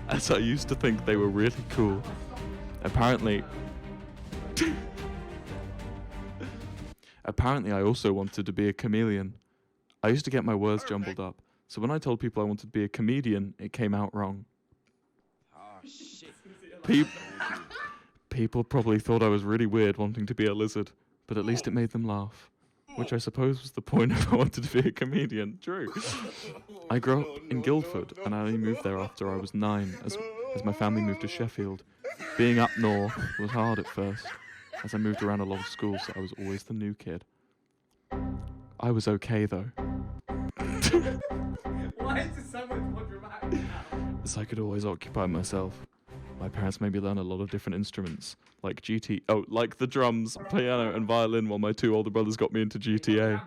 as I used to think they were really cool. Apparently, I also wanted to be a chameleon. I used to get my words jumbled up, so when I told people I wanted to be a comedian, it came out wrong. Oh shit. People probably thought I was really weird wanting to be a lizard, but at least it made them laugh. Which I suppose was the point if I wanted to be a comedian. True. I grew up in Guildford, and I only moved there after I was 9, as my family moved to Sheffield. Being up north was hard at first, as I moved around a lot of schools, so I was always the new kid. I was okay, though, Why is this so much more dramatic now? as I could always occupy myself. My parents made me learn a lot of different instruments, like like the drums, piano, and violin, while my 2 older brothers got me into GTA.